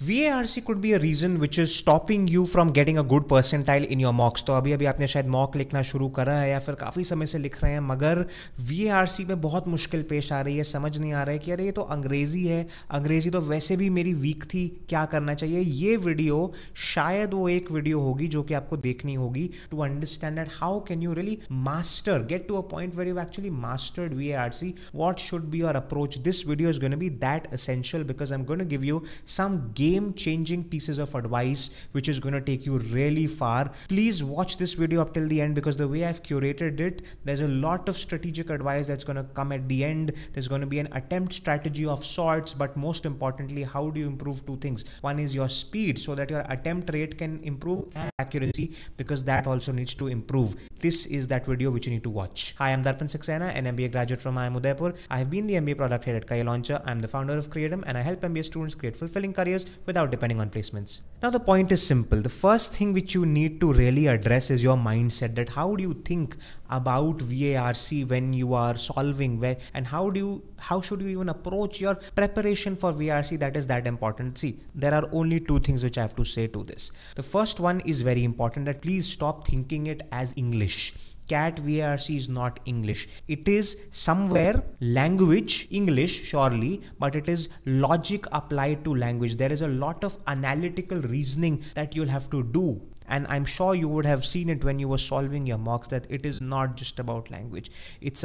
VARC could be a reason which is stopping you from getting a good percentile in your mocks. तो अभी आपने शायद mock लिखना शुरू करा है या फिर काफ़ी समय से लिख रहे हैं, मगर VARC में बहुत मुश्किल पेश आ रही है, समझ नहीं आ रहा है कि अरे ये तो अंग्रेज़ी है, अंग्रेज़ी तो वैसे भी मेरी वीक थी, क्या करना चाहिए। ये वीडियो शायद वो एक वीडियो होगी जो कि आपको देखनी होगी to understand that how can you really master, get to a point where you actually mastered VARC, what should be your approach. This video is going to be that essential because I'm going to give you some game-changing pieces of advice which is going to take you really far. Please watch this video up till the end because the way I've curated it, there's a lot of strategic advice that's going to come at the end. There's going to be an attempt strategy of sorts, but most importantly, how do you improve two things? One is your speed so that your attempt rate can improve, and accuracy because that also needs to improve. This is that video which you need to watch. Hi, I'm Darpan Saxena, an MBA graduate from IIM Udaipur. I have been the MBA product head at Career Launcher. I'm the founder of Creatum and I help MBA students create fulfilling careers without depending on placements. Now the point is simple. The first thing which you need to really address is your mindset, that how do you think about VARC when you are solving, where and how should you even approach your preparation for VARC that is that important. See, there are only two things which I have to say to this. The first one is very important, that please stop thinking it as English. CAT VARC is not English. It is somewhere language, English surely, but it is logic applied to language. There is a lot of analytical reasoning that you'll have to do. And I'm sure you would have seen it when you were solving your mocks, that it is not just about language. It's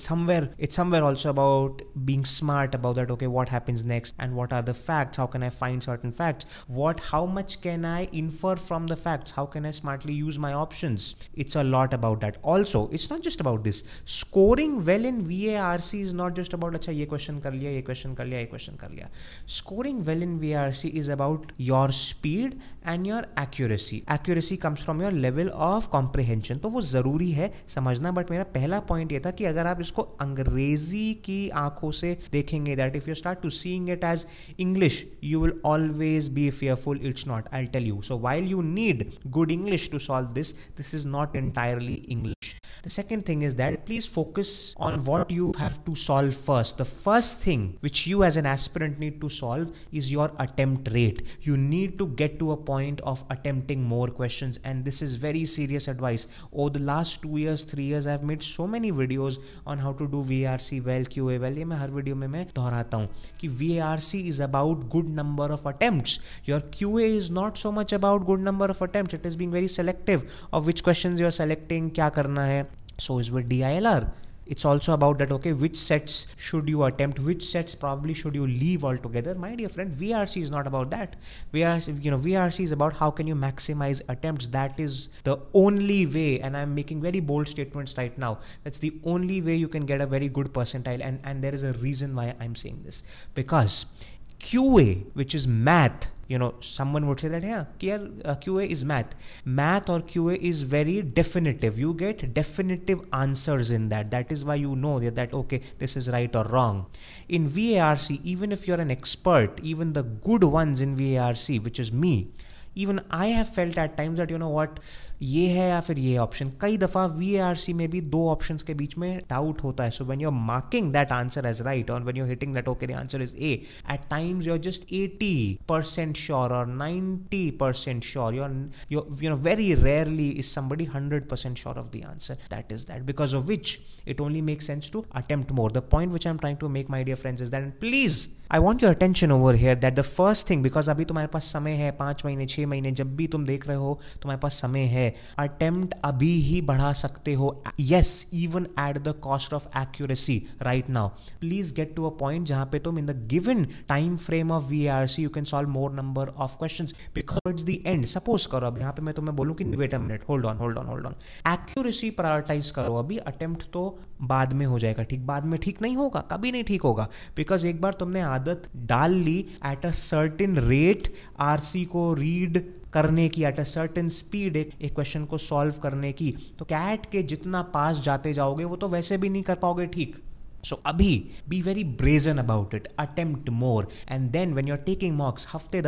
somewhere also about being smart about that. Okay, what happens next and what are the facts? How can I find certain facts? How much can I infer from the facts? How can I smartly use my options? It's a lot about that. Also, it's not just about this. Scoring well in VARC is not just about अच्छा ये question कर लिया, ये question कर लिया, ये question कर लिया. Scoring well in VARC is about your speed and your accuracy. Accuracy comes from your level of comprehension. तो वो ज़रूरी है समझना, बट मेरा पहला पॉइंट ये था कि अगर आप इसको अंग्रेजी की आंखों से देखेंगे, that if you start to seeing it as English, you will always be fearful. It's not, I'll tell you. So while you need good English to solve this, this is not entirely English. The second thing is that please focus on what you have to solve first. The first thing which you as an aspirant need to solve is your attempt rate. You need to get to a point of attempting more questions, and this is very serious advice. Over the last 2 years, 3 years, I've made so many videos on how to do VARC well, QA well. ये मैं हर video में मैं दोहराता हूँ कि VARC is about good number of attempts. Your QA is not so much about good number of attempts. It is being very selective of which questions you are selecting, क्या करना है. So is with DILR. It's also about that, okay, which sets should you attempt, which sets probably should you leave altogether. My dear friend, VARC is not about that. VARC is about how can you maximize attempts. That is the only way, and I'm making very bold statements right now. That's the only way you can get a very good percentile, and there is a reason why I'm saying this. Because QA, which is math, someone would say that QA is math or QA is very definitive. You get definitive answers in that. That is why you know that okay, this is right or wrong. In VARC, even if you're an expert, even the good ones in VARC, which is me, even I have felt at times that what, ये है या फिर ये option. कई दफ़ा VARC में भी दो ऑप्शंस के बीच में डाउट होता है. So when you're marking that answer as right, or when you're hitting that okay, the answer is A, at times you're just 80% sure or 90% sure. You're very rarely is somebody 100% sure of the answer. That is that, because of which it only makes sense to attempt more. The point which I'm trying to make, my dear friends, is that, and please, I want your attention over here, that the first thing, because अभी तुम्हारे पास समय है 5 महीने 6 महीने, जब भी तुम देख रहे हो तुम्हारे पास समय है, अटेम्प्ट अभी ही बढ़ा सकते हो. Yes, even at the cost of accuracy right now. Please get to a point जहाँ पे तुम in the given time frame of VARC you can solve more number of questions, because it's the end. Suppose करो अब यहाँ पे मैं तुम्हें बोलूँ कि wait a minute, hold on. Accuracy prioritize करो अभी, अटेम्प्ट तो बाद में हो जाएगा. ठीक, बाद में ठीक नहीं होगा, कभी नहीं ठीक होगा, बिकॉज एक बार तुमने आदत डाल ली at a certain rate RC को रीड करने की, एट अ सर्टेन स्पीड एक क्वेश्चन को सॉल्व करने की, तो कैट के जितना पास जाते जाओगे वो तो वैसे भी नहीं कर पाओगे ठीक. So abhi, be very brazen about it, attempt more, and then when you're taking mocks hafte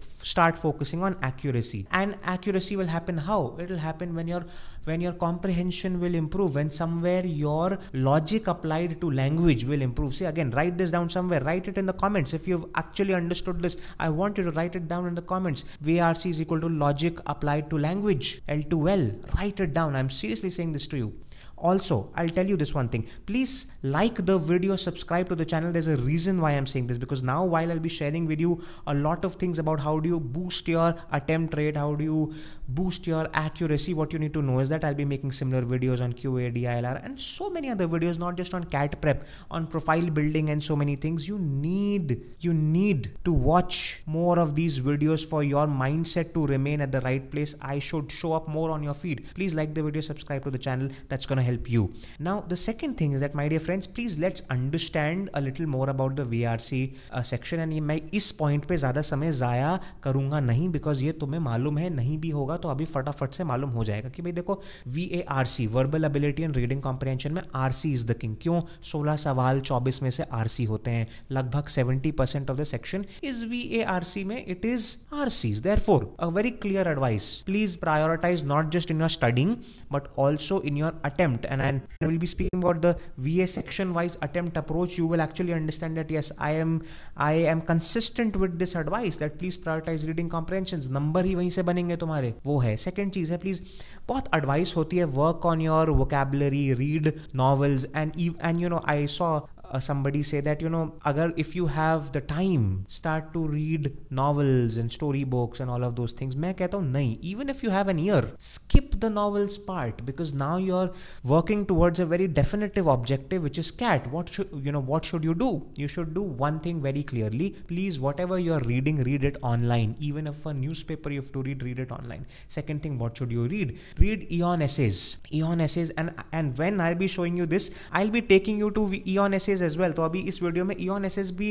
start focusing on accuracy. And accuracy will happen how? It will happen when your comprehension will improve, when somewhere your logic applied to language will improve. See, again, write this down somewhere, write it in the comments if you've actually understood this. I want you to write it down in the comments. VRC is equal to logic applied to language, L2L. Write it down. I'm seriously saying this to you. Also, I'll tell you this one thing. Please like the video, subscribe to the channel. There's a reason why I'm saying this, because now while I'll be sharing with you a lot of things about how do you boost your attempt rate, how do you boost your accuracy, what you need to know is that I'll be making similar videos on QA, DILR, and so many other videos, not just on CAT prep, on profile building and so many things. You need to watch more of these videos for your mindset to remain at the right place. I should show up more on your feed. Please like the video, subscribe to the channel. That's gonna help you. Now, the second thing is that, my dear friends, please let's understand a little more about the VRC section. And मैं इस point पे ज़्यादा समय ज़ाया करूँगा नहीं, because ये तुम्हें मालूम है, नहीं भी होगा तो अभी फटाफट से मालूम हो जाएगा कि भाई देखो, VARC, verbal ability and reading comprehension में RC इज द किंग. क्यों? 16 सवाल 24 में से RC होते हैं. लगभग 70% of the section is VARC में, it is RCs. Therefore, a very clear advice, please prioritize not just in your studying but also in your attempt. And I will be speaking about the VA section wise attempt approach. You will actually understand that yes, I am consistent with this advice that please prioritize reading comprehensions. Number ही वहीं से बनेंगे तुम्हारे, वो है. Second चीज है, please, बहुत एडवाइस होती है, work on your vocabulary, read novels, and you know, I saw somebody say that, you know, agar if you have the time, start to read novels and story books and all of those things. मैं कहता हूँ नहीं, even if you have an ear, skip the novels part, because now you're working towards a very definitive objective, which is CAT. What should you do? You should do one thing very clearly. Please, whatever you're reading, read it online. Even if a newspaper you have to read it online. Second thing, what should you read? Read Aeon essays, and when I'll be showing you this, I'll be taking you to Aeon essays as well. तो अभी इस video में Aeon essays भी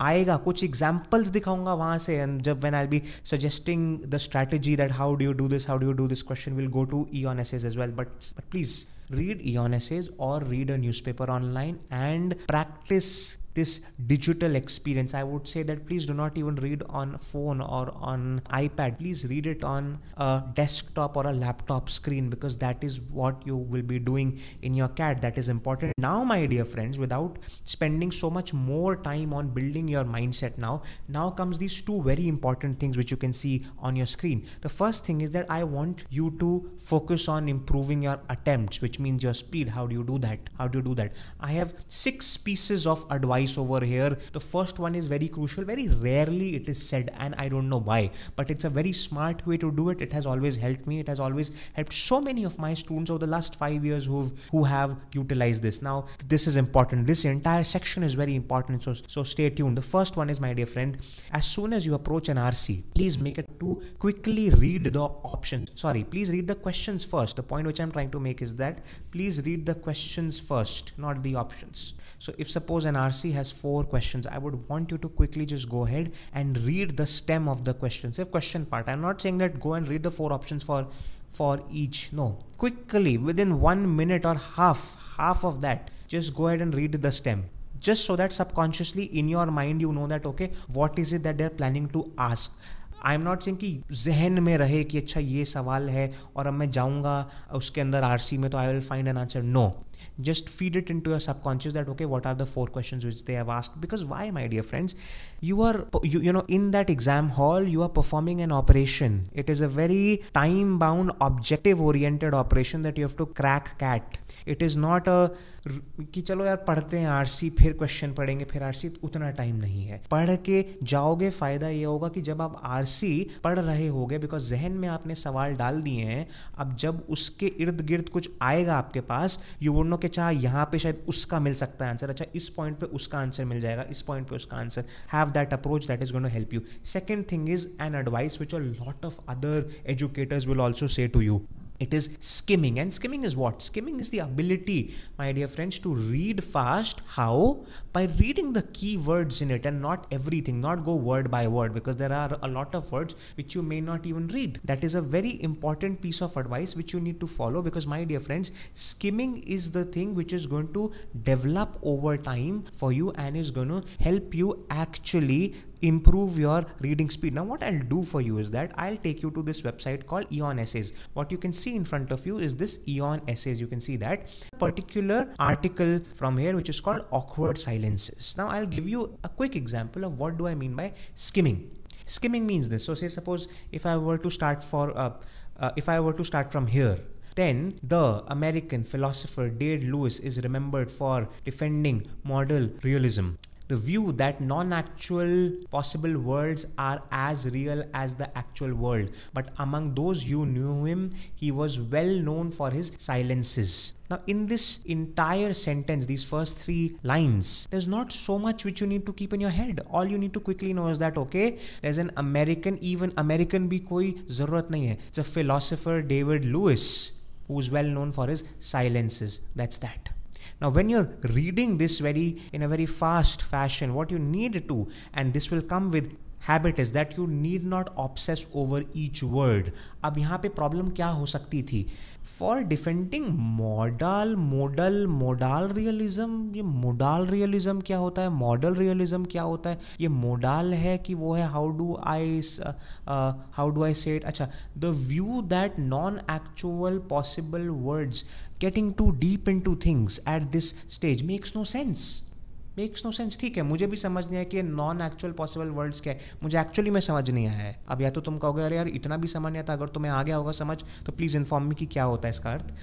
आएगा, कुछ examples दिखाऊंगा वहां से, एंड जब when I'll be suggesting the strategy that how do you do this question, will go to Aeon essays as well. But please read Aeon essays or read a newspaper online and practice this digital experience. I would say that please do not even read on phone or on iPad. Please read it on a desktop or a laptop screen, because that is what you will be doing in your CAT. That is important. Now, my dear friends, without spending so much more time on building your mindset, now comes these two very important things which you can see on your screen. The first thing is that I want you to focus on improving your attempts, which means your speed. How do you do that? I have 6 pieces of advice over here. The first one is very crucial. Very rarely it is said, and I don't know why, but it's a very smart way to do it. It has always helped me. It has always helped so many of my students over the last 5 years who have utilized this. Now, this is important. This entire section is very important, so stay tuned. The first one is, my dear friend, as soon as you approach an RC, please make it to quickly read the options. Please read the questions first. The point which I'm trying to make is that please read the questions first, not the options. So if suppose an RC has 4 questions, I would want you to quickly just go ahead and read the stem of the question. Say question part. I'm not saying that go and read the 4 options for each. No, quickly, within 1 minute or half of that, just go ahead and read the stem. Just so that subconsciously in your mind you know that okay, what is it that they're planning to ask. I am not saying कि जहन में रहे कि अच्छा ये सवाल है और अब मैं जाऊँगा उसके अंदर RC में तो I will find an answer. No, just feed it into your subconscious that okay, what are the 4 questions which they have asked. Because why, my dear friends, you are in that exam hall, you are performing an operation. It is a very time bound, objective oriented operation that you have to crack CAT. It is not a कि चलो यार पढ़ते हैं RC, फिर question पढ़ेंगे, फिर RC. उतना time नहीं है. पढ़ के जाओगे, फायदा ये होगा कि जब आप RC पढ़ रहे होगे, बिकॉज जहन में आपने सवाल डाल दिए हैं, अब जब उसके इर्द गिर्द कुछ आएगा आपके पास, यू वुड नो कि चाहे यहाँ पे शायद उसका मिल सकता है आंसर, अच्छा इस पॉइंट पे उसका आंसर मिल जाएगा, इस पॉइंट पे उसका answer. Have that approach, that is going to help you. Second thing is an advice which a lot of other educators will also say to you. It is skimming. And skimming is what? Skimming is the ability, my dear friends, to read fast. How? By reading the key words in it and not everything, not go word by word, because there are a lot of words which you may not even read. That is a very important piece of advice which you need to follow, because my dear friends, skimming is the thing which is going to develop over time for you and is going to help you actually improve your reading speed. Now what I'll do for you is that I'll take you to this website called Eon Essays. What you can see in front of you is this Eon Essays. You can see that particular article from here which is called Awkward Silences. Now I'll give you a quick example of what do I mean by skimming. Skimming means this. So say suppose if I were to start from here, then the American philosopher Dade Lewis is remembered for defending modal realism, the view that non-actual possible worlds are as real as the actual world. But among those who knew him, he was well known for his silences. Now, in this entire sentence, these first 3 lines, there's not so much which you need to keep in your head. All you need to quickly know is that, okay, there's an American, even American bhi koi zarurat nahi hai. It's a philosopher, David Lewis, who's well known for his silences. That's that. Now, when you're reading this in a very fast fashion, what you need to, and this will come with habit, is that you need not obsess over each word. अब यहाँ पे problem क्या हो सकती थी? For defending modal realism, ये modal realism क्या होता है? Modal realism क्या होता है? ये modal है कि वो है how do I say it? अच्छा, the view that non-actual possible words getting too deep into things at this stage makes no sense. ठीक है, मुझे भी समझ नहीं आया कि नॉन एक्चुअल पॉसिबल वर्ड्स क्या है, मुझे एक्चुअली में समझ नहीं आया है. अब या तो तुम कहोगे अरे यार इतना भी समझ नहीं आता, अगर तुम्हें आ गया होगा समझ तो प्लीज़ इन्फॉर्म मी कि क्या होता है इसका अर्थ.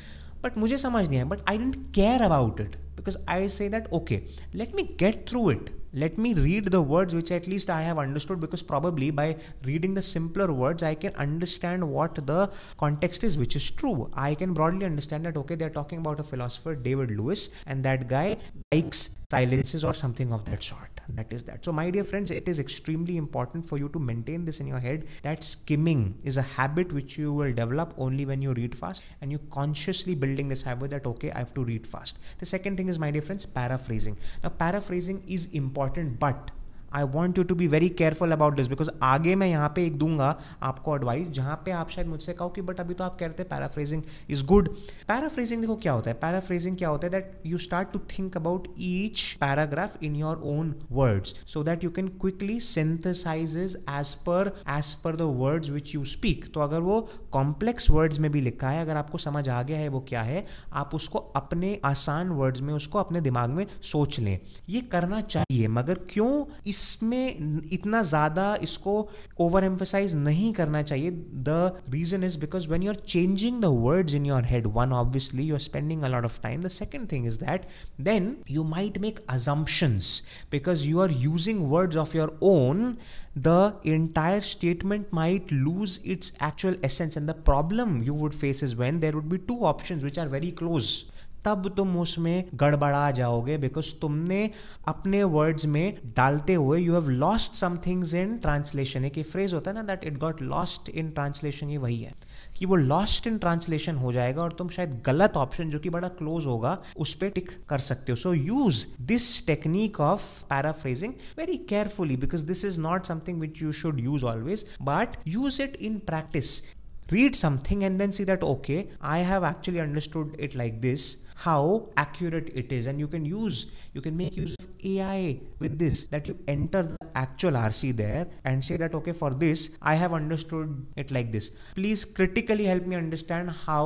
बट मुझे समझ नहीं आया, but I don't care about it, because I say that okay, let me get through it. Let me read the words which at least I have understood, because probably by reading the simpler words I can understand what the context is, which is true. I can broadly understand that okay, they're talking about a philosopher, David Lewis, and that guy likes silences or something of that sort. That is that. So my dear friends, it is extremely important for you to maintain this in your head, that skimming is a habit which you will develop only when you read fast, and you consciously building this habit that okay, I have to read fast. The second thing is, my dear friends, paraphrasing. Now paraphrasing is important, but I want you to be very careful about this, because आगे मैं यहाँ पे एक दूंगा आपको advice जहाँ पे आप शायद मुझसे कहो कि बट अभी तो आप कह रहे थे पैराफ्रेजिंग इज गुड. पैराफ्रेजिंग देखो क्या होता है. पैराफ्रेजिंग क्या होता है, that you start to think about each paragraph in your own words, so that you can quickly synthesises as per the words which you speak. तो अगर वो कॉम्प्लेक्स वर्ड्स में भी लिखा है, अगर आपको समझ आ गया है वो क्या है, आप उसको अपने आसान वर्ड्स में उसको अपने दिमाग में सोच लें. ये करना चाहिए, मगर क्यों इसमें इतना ज़्यादा इसको ओवर एम्फसाइज नहीं करना चाहिए. The reason is because when you are changing the words in your head, one obviously you are spending a lot of time. The second thing is that then you might make assumptions because you are using words of your own. The entire statement might lose its actual essence, and the problem you would face is when there would be 2 options which are very close. तब तुम उसमें गड़बड़ा जाओगे, because तुमने अपने words में डालते हुए you have lost some things in translation. एक फ्रेज होता है ना, that it got lost in translation. ये वही है कि वो लॉस्ट इन ट्रांसलेशन हो जाएगा और तुम शायद गलत ऑप्शन जो कि बड़ा क्लोज होगा उस पर टिक कर सकते हो. So use this technique of paraphrasing very carefully, because this is not something which you should use always, but use it in practice. Read something and then see that okay, I have actually understood it like this, how accurate it is, and you can make use of AI with this, that you enter the actual RC there and say that okay, for this I have understood it like this. Please critically help me understand how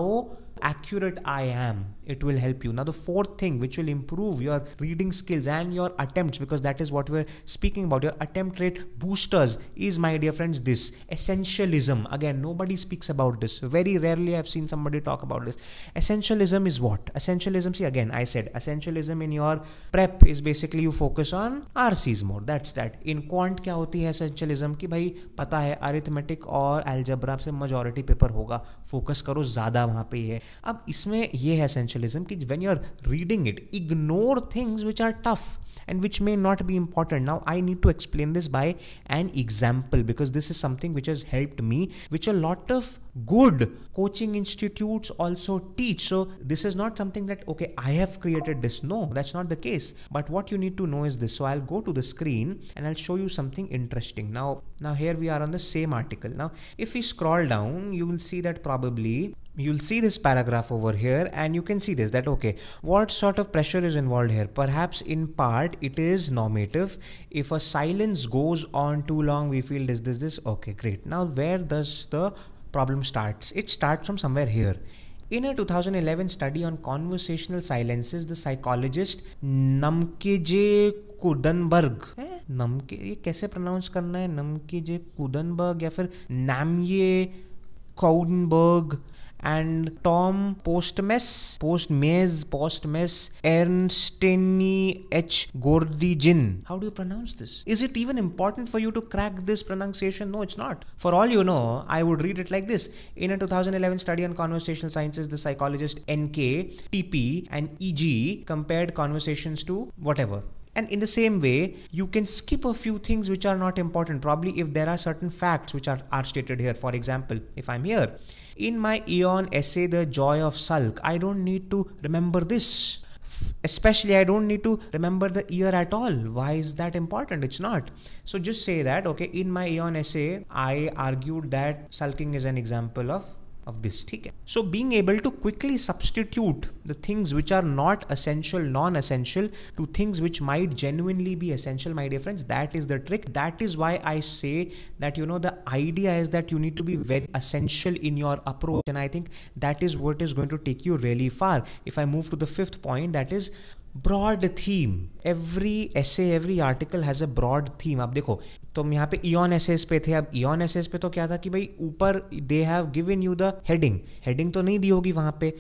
accurate I am. It will help you. Now the fourth thing which will improve your reading skills and your attempts, because that is what we're speaking about, your attempt rate boosters, is, my dear friends, this essentialism. Again, nobody speaks about this. Very rarely I've seen somebody talk about this. Essentialism is what? Essentialism, see, again I said essentialism in your prep is basically you focus on RCs more. That's that. In quant क्या होती है essentialism कि भाई पता है arithmetic और algebra से majority paper होगा, focus करो ज़्यादा वहाँ पे है. अब इसमें ये है essentialism कि when you are reading it, ignore things which are tough. and which may not be important. Now I need to explain this by an example, because this is something which has helped me, which a lot of good coaching institutes also teach. So this is not something that, okay, I have created this. No, that's not the case. But what you need to know is this. So I'll go to the screen and I'll show you something interesting. Now here we are on the same article. Now if we scroll down, you will see that probably you'll see this paragraph over here, and you can see this, that okay, what sort of pressure is involved here? Perhaps in part it is normative. If a silence goes on too long, we feel this. Okay, great. Now where does the problem starts? It starts from somewhere here. In a 2011 study on conversational silences, the psychologist Namkeje Kudenberg, नमके ये कैसे pronounce करना है? नमकेजे कुदनबर्ग या फिर नामये Koudenberg and Tom Postmes, Ernstine H. Gordijin. How do you pronounce this? Is it even important for you to crack this pronunciation? No, it's not. For all you know, I would read it like this. In a 2011 study on conversational sciences, the psychologist N.K., T.P. and E.G. compared conversations to whatever. And in the same way, you can skip a few things which are not important. Probably if there are certain facts which are stated here. For example, if I'm here, in my Aeon essay, The Joy of Sulk, I don't need to remember this. Especially, I don't need to remember the year at all. Why is that important? It's not. So just say that, okay, in my Aeon essay, I argued that sulking is an example of this. Okay. So being able to quickly substitute the things which are not essential, non-essential, to things which might genuinely be essential, my dear friends, that is the trick. That is why I say that, the idea is that you need to be very essential in your approach, and I think that is what is going to take you really far. If I move to the fifth point, that is broad theme. Every essay, every article has a broad theme. अब देखो, तो हम यहाँ पे Aeon essays पे थे. अब Aeon essays पे तो क्या था कि भाई ऊपर they have given you the heading तो नहीं दी होगी वहाँ पे.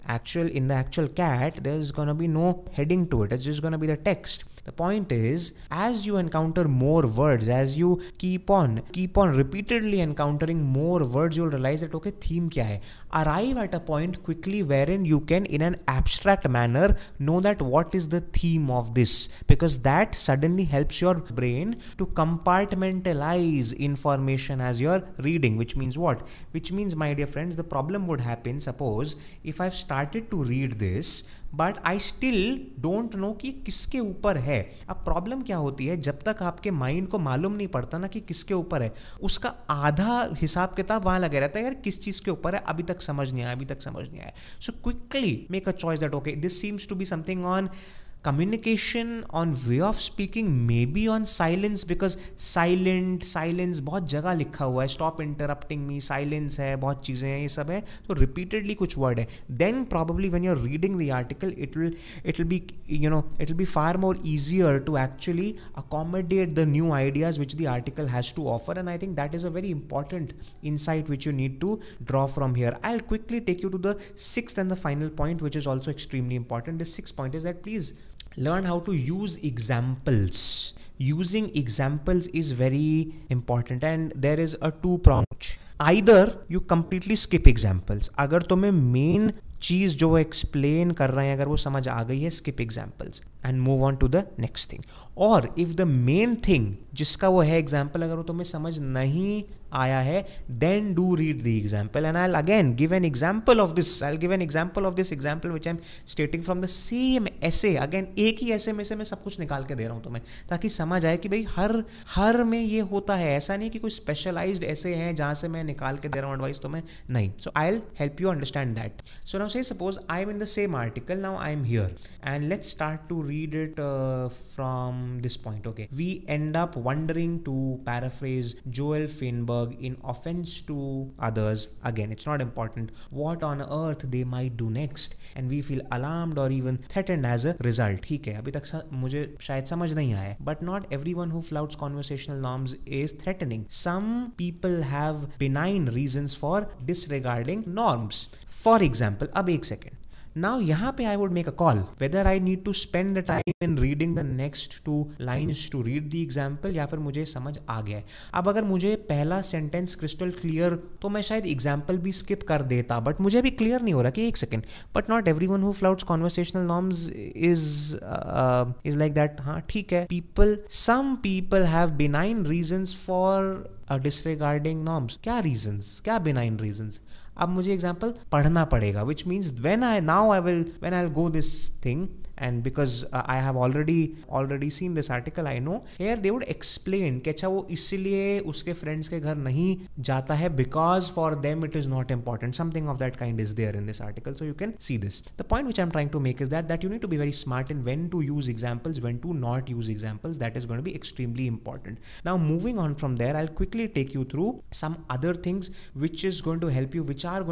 In the actual cat, there is gonna be no heading to it. It's just gonna be the text. The point is, as you encounter more words, as you keep on repeatedly encountering more words, you'll realize that, okay, theme kya hai? Arrive at a point quickly wherein you can, in an abstract manner, know that what is the theme of this, because that suddenly helps your brain to compartmentalize information as you're reading. Which means what? Which means, my dear friends, the problem would happen, suppose, if I've started to read this, but I still don't know कि किसके ऊपर है. अब problem क्या होती है, जब तक आपके माइंड को मालूम नहीं पड़ता ना कि किसके ऊपर है, उसका आधा हिसाब किताब वहां लगे रहता है, यार किस चीज के ऊपर है, अभी तक समझ नहीं आया. So quickly make a choice that okay, this seems to be something on communication, on way of speaking, maybe on silence, because silence बहुत जगह लिखा हुआ है, stop interrupting me, silence है, बहुत चीज़ें हैं, ये सब है, तो repeatedly कुछ word है. Then probably when you're reading the article, it will be far more easier to actually accommodate the new ideas which the article has to offer, and I think that is a very important insight which you need to draw from here. I'll quickly take you to the sixth and the final point, which is also extremely important. The sixth point is that please learn how to use examples. Using examples is very important, and there is a two-prong approach. Either you completely skip examples. अगर तुम्हें main चीज जो वो explain कर रहे हैं अगर वो समझ आ गई है, skip examples and move on to the next thing. Or if the main thing जिसका वो है example अगर वो तुम्हें समझ नहीं आया है, then do read the example, and I'll again give an example of this. I'll give an example of this example which I'm stating from the same essay. Again, एक ही essay में से मैं सब कुछ निकाल के दे रहा हूँ तुम्हें, ताकि समझ आए कि भाई हर में ये होता है. ऐसा नहीं कि कोई specialized essay है जहाँ से मैं निकाल के दे रहा हूँ advice तुम्हें, नहीं. So I'll help you understand that. So now say suppose I'm in the same article, now I'm here, and let's start to read it from this point. Okay, we end up wondering, to paraphrase Joel Feinberg, in offense to others, again it's not important, what on earth they might do next, and we feel alarmed or even threatened as a result. ठीक है, अभी तक मुझे शायद समझ नहीं आया, but not everyone who flouts conversational norms is threatening. Some people have benign reasons for disregarding norms. For example, अब एक second, नाउ यहाँ पे I would make a call whether I need to spend the time in reading the next 2 lines to read the example या फिर मुझे समझ आ गया है। अब अगर मुझे पहला सेंटेंस क्रिस्टल क्लियर तो मैं शायद एग्जाम्पल भी स्किप कर देता, बट मुझे अभी क्लियर नहीं हो रहा कि एक second, but not everyone who flouts conversational norms is like that. हाँ ठीक है, some people have benign reasons for disregarding norms। क्या reasons, क्या benign reasons? अब मुझे एग्जाम्पल पढ़ना पड़ेगा, which means when I'll go this thing, and because I have already seen this article, I know here they would explain कि अच्छा वो इसलिए उसके फ्रेंड्स के घर नहीं जाता है because for them it is not important, something of that kind is there in this article, so you can see this. The point which I'm trying to make is that you need to be very smart in when to use examples, when to not use examples. That is going to be extremely important. Now moving on from there, I'll quickly take you through some other things which are going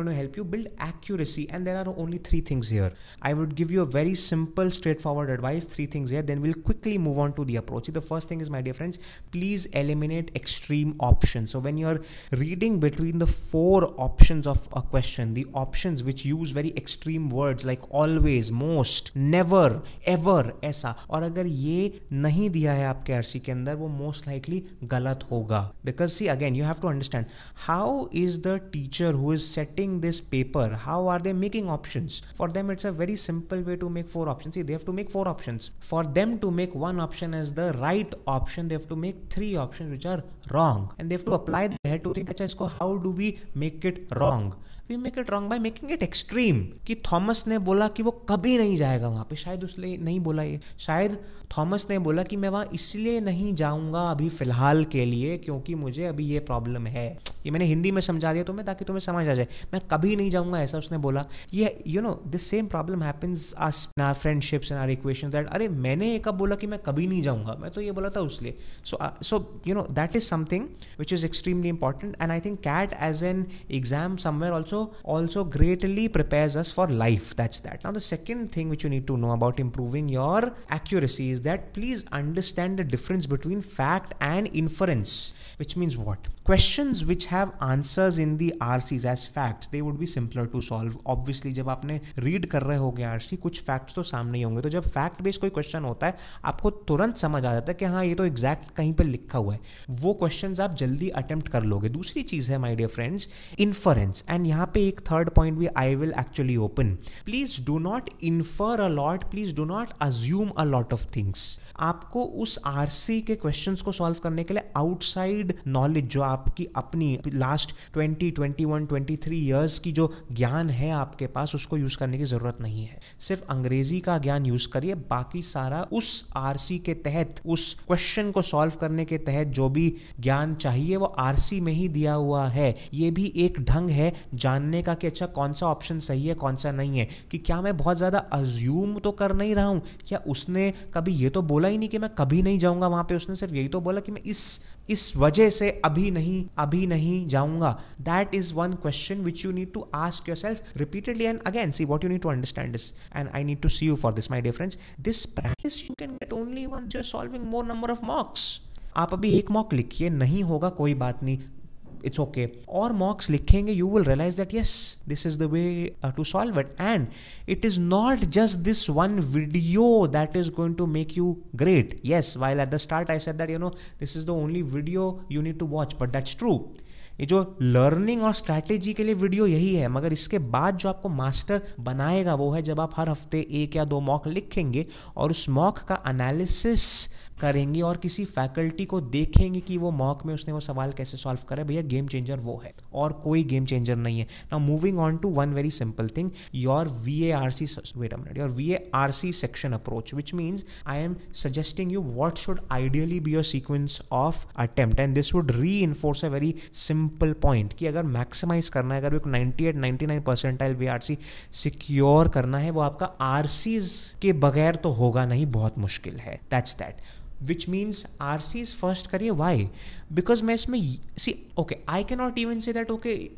to help you build accuracy, and there are only 3 things here. I would give you a very simple straightforward advice, 3 things here, then we'll quickly move on to the approach. The first thing is, my dear friends, please eliminate extreme options. So when you're reading between the 4 options of a question, the options which use very extreme words like always, most, never, ever, ऐसा, और अगर ये नहीं दिया है आपके RC के अंदर, वो most likely गलत होगा. Because see, again, you have to understand, how is the teacher who is setting this paper, how are they making options? For them it's a very simple way to make 4 options. See, they have to make 4 options. For them to make one option as the right option, they have to make 3 options which are wrong, and they have to apply their head to think, अच्छा इसको how do we make it wrong? We make it wrong by making it extreme. कि Thomas ने बोला कि वो कभी नहीं जाएगा वहाँ पे, शायद उसने नहीं बोला ये, शायद थॉमस ने बोला कि मैं वहाँ इसलिए नहीं जाऊँगा अभी फ़िलहाल के लिए क्योंकि मुझे अभी ये प्रॉब्लम है. ये मैंने हिंदी में समझा दिया तुम्हें ताकि तुम्हें समझ आ जाए. मैं कभी नहीं जाऊँगा ऐसा उसने बोला. ये you know this same problem happens us in our friendships, in our equations, that अरे मैंने कब बोला कि मैं कभी नहीं जाऊँगा, मैं तो ये बोला था उसलिए. So you know that is something which is extremely important, and I think CAT as an exam somewhere also greatly prepares us for life. That's that. Now the second thing which you need to know about improving your accuracy is that please understand the difference between fact and inference, which means what? Questions which have answers in the RCs as facts, they would be simpler to solve. Obviously जब आपने read कर रहे होगे RC, कुछ facts तो सामने ही होंगे, तो जब fact based कोई question होता है आपको तुरंत समझ आ जाता है कि हाँ ये तो exact कहीं पर लिखा हुआ है, वो questions आप जल्दी अटेम्प्ट कर लोगे. दूसरी चीज है my dear friends, inference. And यहाँ पे एक थर्ड पॉइंट भी I will actually open. Please do not infer a lot, please do not assume a lot of things. आपको उस आरसी के क्वेश्चंस को सॉल्व करने के लिए आउटसाइड नॉलेज जो आपकी अपनी लास्ट 20, 21, 23 ईयर्स की जो ज्ञान है आपके पास, उसको यूज करने की जरूरत नहीं है. सिर्फ अंग्रेजी का ज्ञान यूज करिए, बाकी सारा उस आरसी के तहत, उस क्वेश्चन को सॉल्व करने के तहत जो भी ज्ञान चाहिए वो आरसी में ही दिया हुआ है. ये भी एक ढंग है जानने का कि अच्छा कौन सा ऑप्शन सही है कौन सा नहीं है, कि क्या मैं बहुत ज्यादा अज्यूम तो कर नहीं रहा हूं, क्या उसने कभी ये तो बोला ही नहीं कि मैं कभी नहीं जाऊंगा वहां पे, उसने सिर्फ यही तो बोला कि मैं इस वजह से अभी नहीं जाऊंगा. That is one question which you need to ask yourself repeatedly. And again see what you need to understand this, and I need to see you for this my dear friends. This practice you can get only once you are solving more number of mocks. आप अभी एक mock लिखिए, नहीं होगा कोई बात नहीं, it's okay. और mocks लिखेंगे, you will realize that yes, this is the way to solve it. And it is not just this one video that is going to make you great. Yes, while at the start I said that this is the only video you need to watch, but that's true. ये जो learning और strategy के लिए video यही है, मगर इसके बाद जो आपको मास्टर बनाएगा वो है जब आप हर हफ्ते 1 या 2 मॉक लिखेंगे और उस मॉक का एनालिसिस करेंगे और किसी फैकल्टी को देखेंगे कि वो मॉक में उसने वो सवाल कैसे सॉल्व करा. भैया गेम चेंजर वो है और कोई गेम चेंजर नहीं है. Now moving on to one very simple thing, your VARC section approach, which means I am suggesting you what should ideally be your sequence of attempt, and this would reinforce a very simple point कि अगर maximise करना है, अगर एक 98-99 percentile VARC secure करना है, वो आपका RCs के बगैर तो होगा नहीं, बहुत मुश्किल है. That's that. Which means RCs first करिए. Why? Because मैं इसमें I cannot even say that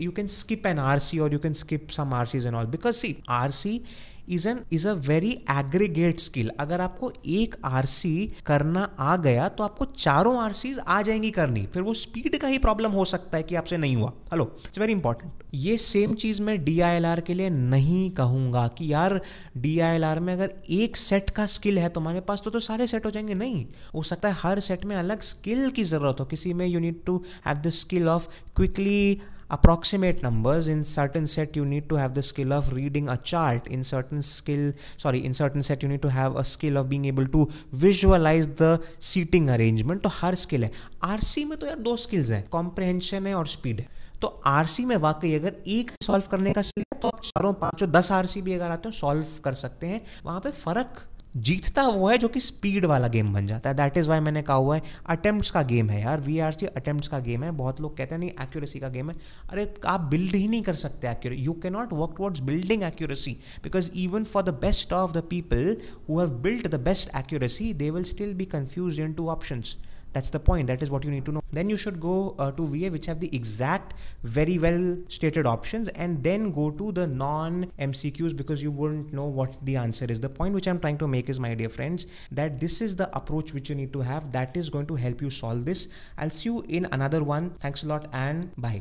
you can skip an RC or you can skip some RCs and all, because RC is a very aggregate skill. अगर आपको एक RC करना आ गया तो आपको चारों आरसीज आ जाएंगी करनी, फिर वो स्पीड का ही प्रॉब्लम हो सकता है कि आपसे नहीं हुआ। Hello, it's very important. ये सेम चीज मैं DILR के लिए नहीं कहूंगा कि यार DILR में अगर एक सेट का स्किल है तुम्हारे पास तो सारे सेट हो जाएंगे। नहीं, हो सकता है हर सेट में अलग स्किल की जरूरत हो। किसी में you need to have the skill of quickly approximate numbers. In certain set you need to have the skill of reading a chart. In certain set you need to have a skill of being able to visualize the seating arrangement. तो हर skill है। RC में तो यार दो skills हैं, comprehension है और speed है। तो आरसी में वाकई अगर एक सॉल्व करने का स्किल है तो आप चारों पांचों 10 आरसी भी अगर आते हो सॉल्व कर सकते हैं। वहां पे फर्क जीतता वो है जो कि स्पीड वाला गेम बन जाता है। दैट इज वाई मैंने कहा हुआ है अटेम्प्ट्स का गेम है यार। VRC अटेम्प्ट्स का गेम है। बहुत लोग कहते हैं नहीं एक्यूरेसी का गेम है। अरे आप बिल्ड ही नहीं कर सकते accuracy. You can not work towards building accuracy because even for the best of the people who have built the best accuracy they will still be confused in two options. That's the point. That is what you need to know. Then you should go to VA which have the exact very well stated options, and then go to the non-MCQs because you wouldn't know what the answer is. The point which I'm trying to make is, my dear friends, that this is the approach which you need to have. That is going to help you solve this. I'll see you in another one. Thanks a lot and bye.